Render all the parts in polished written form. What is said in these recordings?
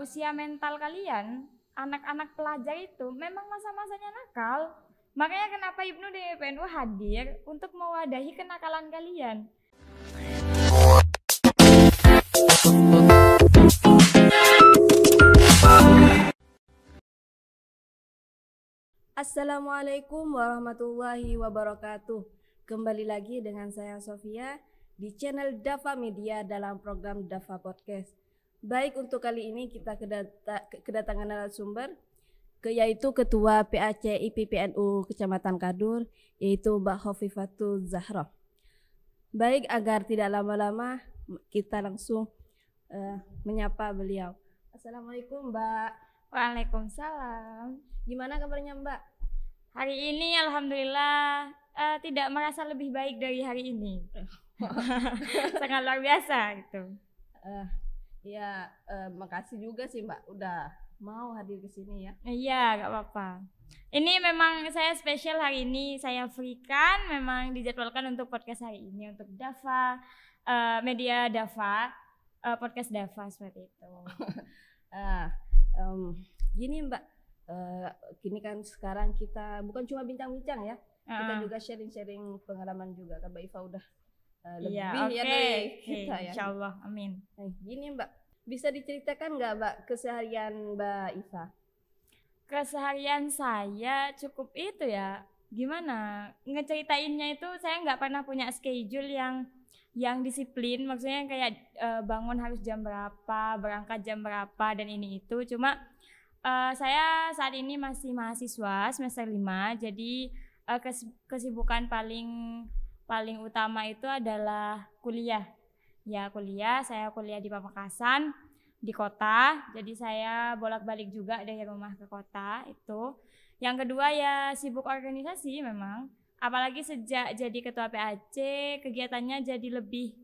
usia mental kalian, anak-anak pelajar itu memang masa-masanya nakal. Makanya kenapa Ibnu dan IPNU hadir untuk mewadahi kenakalan kalian. Assalamualaikum warahmatullahi wabarakatuh. Kembali lagi dengan saya Sofia di channel Dafa Media dalam program Dafa Podcast. Baik, untuk kali ini kita kedatangan narasumber yaitu Ketua PAC IPPNU Kecamatan Kadur, yaitu Mbak Hovifatul Zahra. Baik, agar tidak lama-lama kita langsung menyapa beliau. Assalamualaikum Mbak. Waalaikumsalam. Gimana kabarnya Mbak? Hari ini alhamdulillah tidak merasa lebih baik dari hari ini. Sangat luar biasa gitu. Makasih juga sih Mbak udah mau hadir ke sini ya. Iya, gak apa-apa. Ini memang saya spesial hari ini, saya free kan, memang dijadwalkan untuk podcast hari ini untuk Dafa, media Dafa, podcast Dafa seperti itu. Gini Mbak, gini kan sekarang kita bukan cuma bincang-bincang ya, kita juga sharing-sharing pengalaman juga kan Mbak Iva udah lebih ya dari kita ya. Insyaallah, amin. Gini Mbak, bisa diceritakan nggak Mbak keseharian Mbak Iva? Keseharian saya cukup itu ya, gimana ngeceritainnya itu saya nggak pernah punya schedule yang disiplin, maksudnya kayak bangun harus jam berapa, berangkat jam berapa dan ini itu. Cuma saya saat ini masih mahasiswa semester 5, jadi kesibukan paling utama itu adalah kuliah. Ya kuliah, saya kuliah di Pamekasan, di kota, jadi saya bolak-balik juga dari rumah ke kota itu. Yang kedua ya sibuk organisasi memang, apalagi sejak jadi ketua PAC, kegiatannya jadi lebih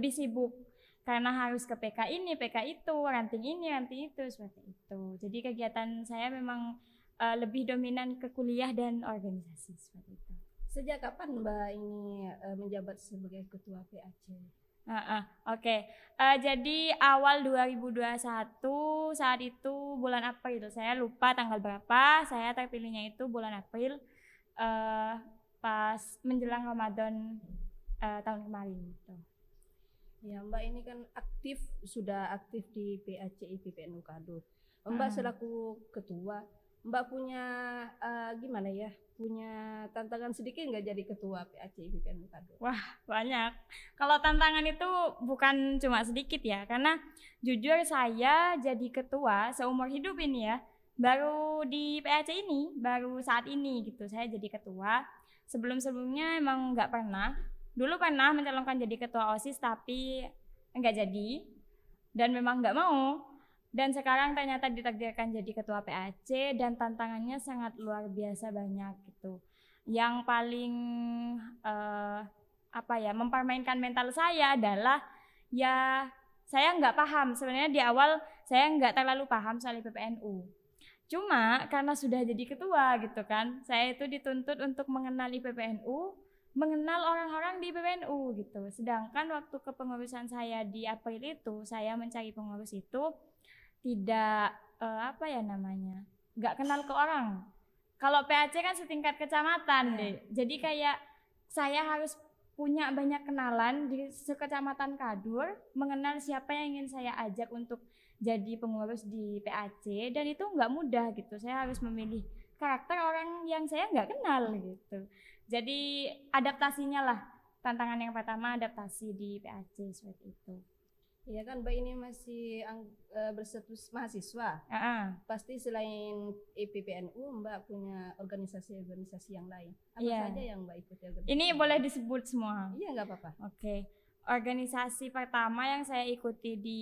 sibuk. Karena harus ke PK ini, PK itu, ranting ini, ranting itu, seperti itu. Jadi kegiatan saya memang lebih dominan ke kuliah dan organisasi, seperti itu. Sejak kapan Mbak ini menjabat sebagai ketua PAC? Oke. Jadi awal 2021, saat itu bulan April, saya lupa tanggal berapa, saya terpilihnya itu bulan April, pas menjelang Ramadan tahun kemarin gitu. Ya Mbak ini kan sudah aktif di PAC IPPNU Kadur. Mbak selaku ketua, Mbak punya gimana ya? Punya tantangan sedikit nggak jadi ketua PAC IPPNU Kadur? Wah banyak. Kalau tantangan itu bukan cuma sedikit ya, karena jujur saya jadi ketua seumur hidup ini ya, baru di PAC ini, baru saat ini gitu saya jadi ketua. Sebelumnya emang nggak pernah. Dulu pernah mencalonkan jadi ketua OSIS tapi enggak jadi dan memang enggak mau. Dan sekarang ternyata ditakdirkan jadi ketua PAC dan tantangannya sangat luar biasa banyak gitu. Yang paling mempermainkan mental saya adalah ya saya enggak paham. Sebenarnya di awal saya enggak terlalu paham soal IPPNU. Cuma karena sudah jadi ketua gitu kan, saya itu dituntut untuk mengenal IPPNU, mengenal orang-orang di PPNU gitu. Sedangkan waktu kepengurusan saya di April itu, saya mencari pengurus itu tidak nggak kenal ke orang. Kalau PAC kan setingkat kecamatan deh. Jadi kayak saya harus punya banyak kenalan di sekecamatan Kadur, mengenal siapa yang ingin saya ajak untuk jadi pengurus di PAC, dan itu nggak mudah gitu. Saya harus memilih karakter orang yang saya nggak kenal gitu. Jadi adaptasinya lah, tantangan yang pertama adaptasi di PAC seperti itu. Iya kan Mbak ini masih berstatus mahasiswa. Pasti selain IPPNU Mbak punya organisasi-organisasi yang lain. Apa saja yang Mbak ikuti? Ini boleh disebut semua? Iya nggak apa-apa. Oke. Organisasi pertama yang saya ikuti di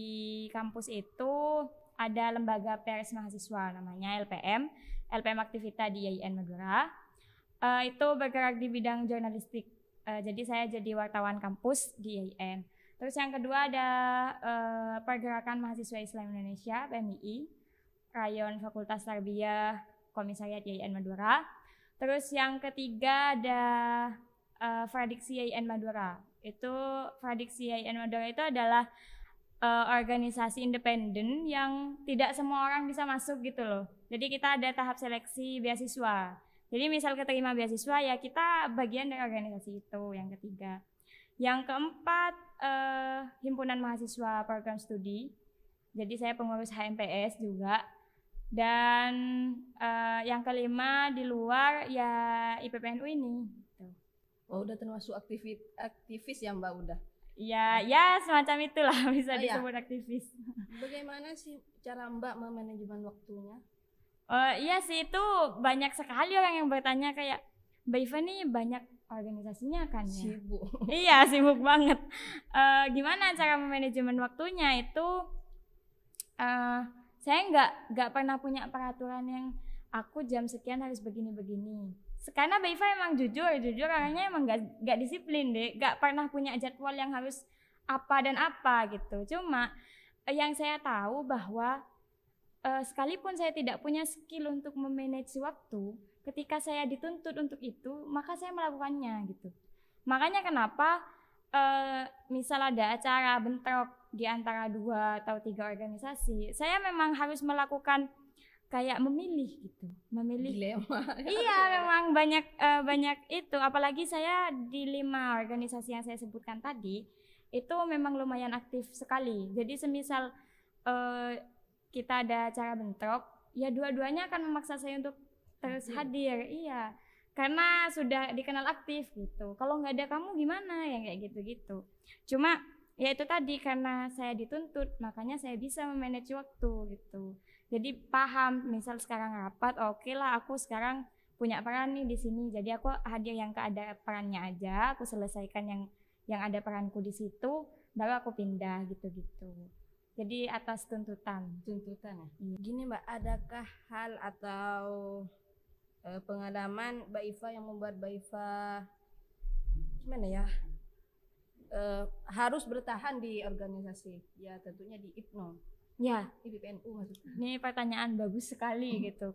kampus itu ada lembaga pers mahasiswa namanya LPM Aktivita di IAIN Madura. Itu bergerak di bidang jurnalistik. Jadi saya jadi wartawan kampus di IAIN. Terus yang kedua ada Pergerakan Mahasiswa Islam Indonesia (PMII), Rayon Fakultas Tarbiyah Komisariat IAIN Madura. Terus yang ketiga ada Fradiksi IAIN Madura. Itu Fradiksi IAIN Madura itu adalah organisasi independen yang tidak semua orang bisa masuk gitu loh. Jadi kita ada tahap seleksi beasiswa. Jadi misal keterima beasiswa ya kita bagian dari organisasi itu. Yang ketiga. Yang keempat himpunan mahasiswa program studi. Jadi saya pengurus HMPS juga. Dan yang kelima di luar ya IPPNU ini. Oh, udah termasuk aktivis ya Mbak udah? Ya semacam itulah bisa disebut aktivis. Bagaimana sih cara Mbak memanajemen waktunya? Iya sih itu banyak sekali orang yang bertanya kayak Mbak Iva nih banyak organisasinya kan ya? Sibuk. Iya sibuk banget. Gimana cara memanajemen waktunya itu? Saya nggak pernah punya peraturan yang aku jam sekian harus begini. Karena Mbak Iva emang jujur orangnya emang nggak disiplin deh, nggak pernah punya jadwal yang harus apa dan apa gitu. Cuma yang saya tahu bahwa sekalipun saya tidak punya skill untuk memanage waktu, ketika saya dituntut untuk itu, maka saya melakukannya gitu. Makanya kenapa misal ada acara bentrok di antara 2 atau 3 organisasi, saya memang harus melakukan kayak memilih gitu, dilema. Iya memang banyak itu, apalagi saya di 5 organisasi yang saya sebutkan tadi itu memang lumayan aktif sekali. Jadi semisal kita ada acara bentrok, ya dua-duanya akan memaksa saya untuk terus hadir. Iya, karena sudah dikenal aktif gitu. Kalau nggak ada kamu gimana ya kayak gitu. Cuma ya itu tadi karena saya dituntut, makanya saya bisa memanage waktu gitu. Jadi paham, misal sekarang rapat, oke lah aku sekarang punya peran nih di sini. Jadi aku hadir yang ada perannya aja, aku selesaikan yang ada peranku di situ, baru aku pindah gitu. Jadi atas tuntutan ya. Gini Mbak, adakah hal atau pengalaman Mbak Iva yang membuat Mbak Iva gimana ya? Harus bertahan di organisasi, ya tentunya di IPNO. Ya, IPPNU maksudnya. Ini pertanyaan bagus sekali gitu.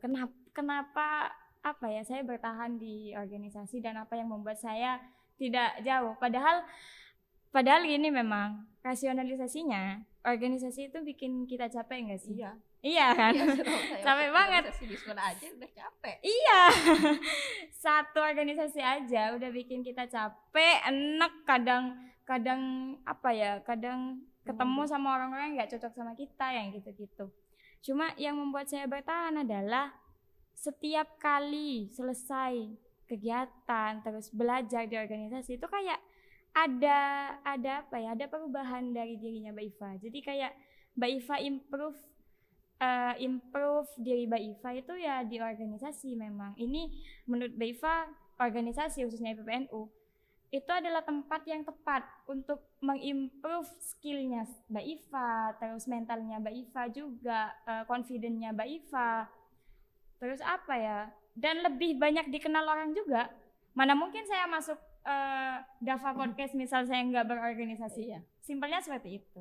Kenapa apa ya saya bertahan di organisasi dan apa yang membuat saya tidak jauh? Padahal ini memang rasionalisasinya organisasi itu bikin kita capek enggak sih? Iya kan? Capek banget. Di sekolah aja udah capek. Iya. Satu organisasi aja udah bikin kita capek, enek, kadang apa ya? Kadang ketemu sama orang-orang yang nggak cocok sama kita yang gitu-gitu. Cuma yang membuat saya bertahan adalah setiap kali selesai kegiatan terus belajar di organisasi itu kayak ada apa ya? Ada perubahan dari dirinya Mbak Iva. Jadi kayak Mbak Iva improve diri Mbak Iva itu ya di organisasi memang. Ini menurut Mbak Iva organisasi khususnya IPPNU itu adalah tempat yang tepat untuk mengimprove skillnya Mbak Iva, terus mentalnya Mbak Iva juga, confidence-nya Mbak Iva, terus apa ya, dan lebih banyak dikenal orang juga. Mana mungkin saya masuk Dava Podcast misal saya nggak berorganisasi. Simpelnya seperti itu.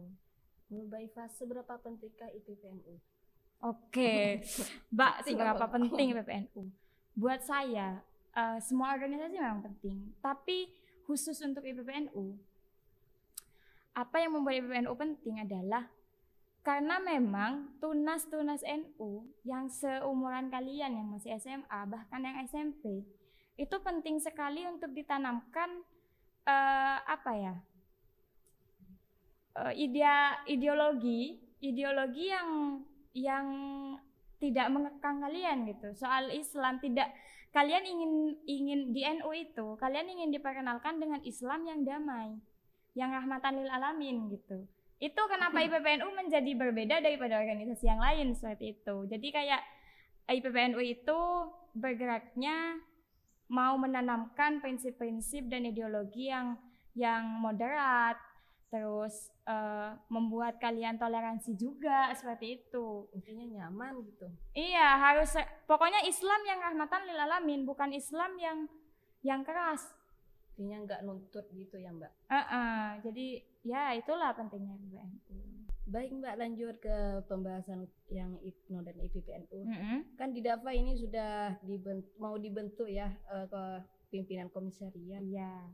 Menurut Mbak Iva, seberapa pentingkah IPPNU? Oke, Mbak, seberapa penting IPPNU? Buat saya, semua organisasi memang penting, tapi khusus untuk IPPNU, apa yang membuat IPPNU penting adalah karena memang tunas NU yang seumuran kalian yang masih SMA bahkan yang SMP itu penting sekali untuk ditanamkan ideologi yang tidak mengekang kalian gitu soal Islam. Kalian ingin di NU itu kalian ingin diperkenalkan dengan Islam yang damai, yang rahmatan lil alamin gitu. Itu kenapa IPPNU menjadi berbeda daripada organisasi yang lain seperti itu. Jadi kayak IPPNU itu bergeraknya mau menanamkan prinsip-prinsip dan ideologi yang moderat, terus membuat kalian toleransi juga seperti itu. Intinya nyaman gitu. Iya, harus pokoknya Islam yang rahmatan lil alamin, bukan Islam yang keras. Intinya nggak nuntut gitu ya Mbak. Jadi ya itulah pentingnya IPPNU. Baik Mbak, lanjut ke pembahasan yang IPNO dan IPPNU. Kan di Dava ini sudah mau dibentuk ya ke pimpinan komisariat. Iya.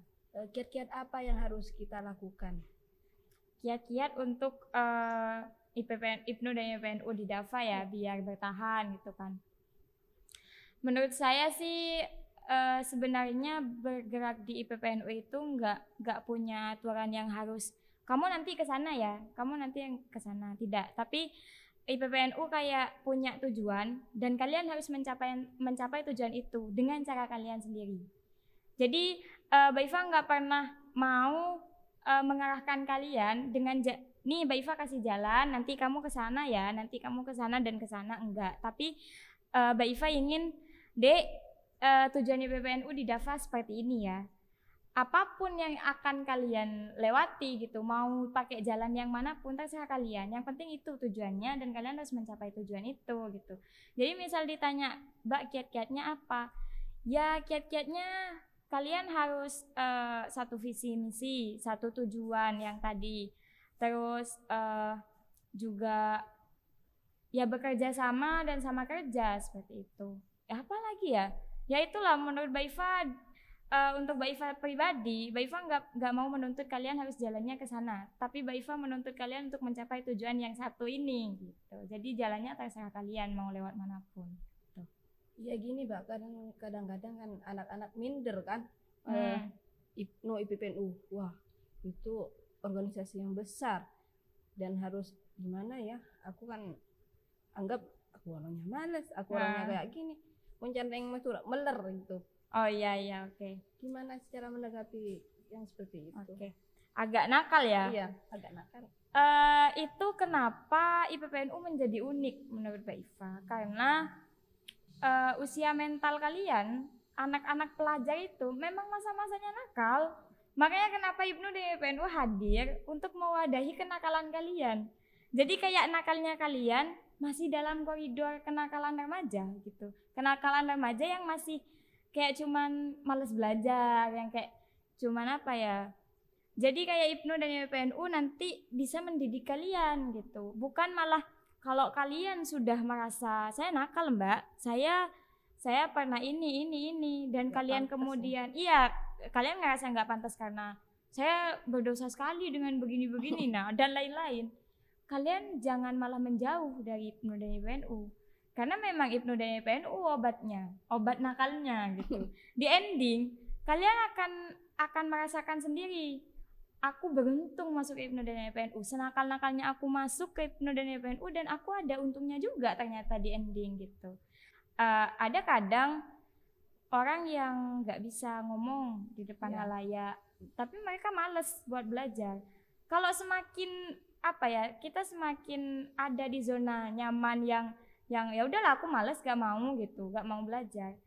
Kiat-kiat apa yang harus kita lakukan? kiat-kiat untuk IPNU dan IPNU di Dava ya biar bertahan gitu kan. Menurut saya sih sebenarnya bergerak di IPPNU itu nggak punya aturan yang harus kamu nanti ke sana ya, kamu nanti yang ke sana, tidak. Tapi IPPNU kayak punya tujuan dan kalian harus mencapai tujuan itu dengan cara kalian sendiri. Jadi Mbak Iva nggak pernah mau mengarahkan kalian dengan nih Mbak Iva kasih jalan, nanti kamu ke sana ya, nanti kamu ke sana dan ke sana, enggak. Tapi Mbak Iva ingin Dek, tujuan IPPNU di Dava seperti ini ya. Apapun yang akan kalian lewati gitu, mau pakai jalan yang manapun terserah kalian. Yang penting itu tujuannya dan kalian harus mencapai tujuan itu gitu. Jadi misal ditanya, Mbak kiat-kiatnya apa? Ya kiat-kiatnya kalian harus satu visi misi, satu tujuan yang tadi. Terus juga ya bekerja sama dan sama kerja seperti itu. Ya apa lagi ya? Ya itulah menurut Mbak Iva, untuk Mbak Iva pribadi, Mbak Iva nggak mau menuntut kalian harus jalannya ke sana, tapi Mbak Iva menuntut kalian untuk mencapai tujuan yang satu ini gitu. Jadi jalannya terserah kalian mau lewat manapun. Gitu. Ya gini Mbak, kadang-kadang kan anak-anak minder kan, IPPNU, wah itu organisasi yang besar dan harus gimana ya? Aku kan anggap aku orangnya malas, aku orangnya kayak gini. Mencanteng meler gitu. Oh iya oke. Gimana cara menanggapi yang seperti itu? Oke. Agak nakal ya? Iya, agak nakal. Itu kenapa IPPNU menjadi unik menurut Mbak Iva? Karena usia mental kalian, anak-anak pelajar itu memang masa-masanya nakal. Makanya kenapa IPNU dan IPPNU hadir untuk mewadahi kenakalan kalian. Jadi kayak nakalnya kalian masih dalam koridor kenakalan remaja gitu. Kenakalan remaja yang masih kayak cuman males belajar, yang kayak cuman apa ya. Jadi kayak IPNU dan IPPNU nanti bisa mendidik kalian gitu. Bukan malah kalau kalian sudah merasa saya nakal Mbak, saya pernah ini dan gak kalian kemudian iya kalian ngerasa nggak pantas karena saya berdosa sekali dengan begini-begini nah dan lain-lain. Kalian jangan malah menjauh dari IPNU dan IPNU. Karena memang IPNU dan IPNU obat nakalnya gitu. Di ending, kalian akan merasakan sendiri. Aku beruntung masuk IPNU dan IPNU. Senakal-nakalnya aku masuk ke IPNU dan IPNU dan aku ada untungnya juga ternyata di ending gitu. Ada kadang orang yang nggak bisa ngomong di depan halayak, tapi mereka males buat belajar. Kalau semakin kita semakin ada di zona nyaman yang ya udahlah aku malas gak mau belajar.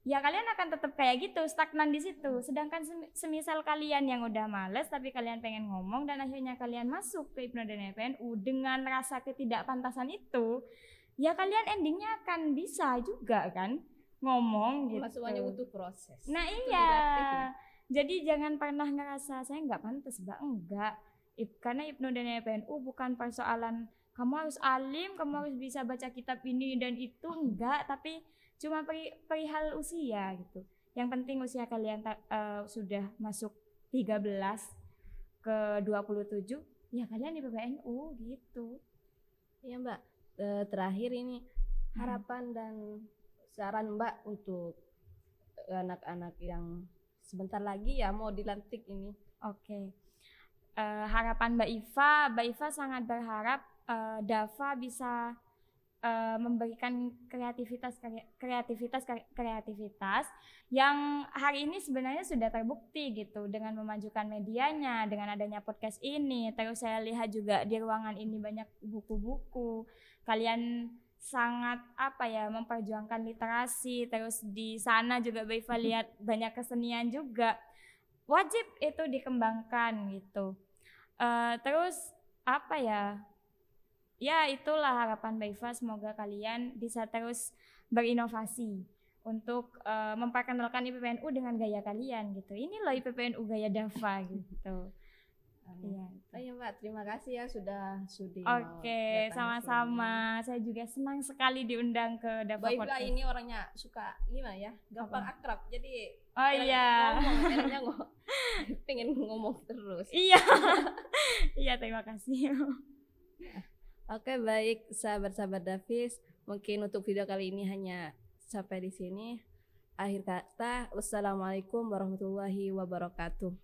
Ya kalian akan tetap kayak gitu, stagnan di situ. Sedangkan semisal kalian yang udah malas tapi kalian pengen ngomong dan akhirnya kalian masuk ke IPNU dan IPNU dengan rasa ketidakpantasan itu, ya kalian endingnya akan bisa juga kan ngomong gitu. Semuanya butuh proses. Nah iya. Jadi jangan pernah ngerasa saya nggak pantas, Mbak. Enggak. Karena IPNU dan IPNU bukan persoalan kamu harus alim, kamu harus bisa baca kitab ini dan itu, enggak, tapi cuma perihal usia gitu. Yang penting usia kalian sudah masuk 13 ke 27, ya kalian di PPNU gitu. Iya Mbak, terakhir ini harapan dan saran Mbak untuk anak-anak yang sebentar lagi ya mau dilantik ini. Oke. Harapan Mbak Iva sangat berharap Dava bisa memberikan kreativitas yang hari ini sebenarnya sudah terbukti gitu dengan memajukan medianya, dengan adanya podcast ini. Terus saya lihat juga di ruangan ini banyak buku-buku. Kalian sangat memperjuangkan literasi. Terus di sana juga Mbak Iva lihat banyak kesenian juga. Wajib itu dikembangkan gitu. Terus ya itulah harapan Mbak Iva, semoga kalian bisa terus berinovasi untuk memperkenalkan IPPNU dengan gaya kalian gitu. Ini loh IPPNU gaya Dava gitu. Iya. Oh iya Mbak, terima kasih ya sudah sudi. Oke, sama-sama. Saya juga senang sekali diundang ke Dava Mbak Ibla Podcast. ini orangnya suka gimana ya, gampang akrab. Jadi Oh iya. pengen ngomong terus. Iya. Iya, terima kasih. Oke, baik sahabat-sahabat Davis. Mungkin untuk video kali ini hanya sampai di sini. Akhir kata, wassalamualaikum warahmatullahi wabarakatuh.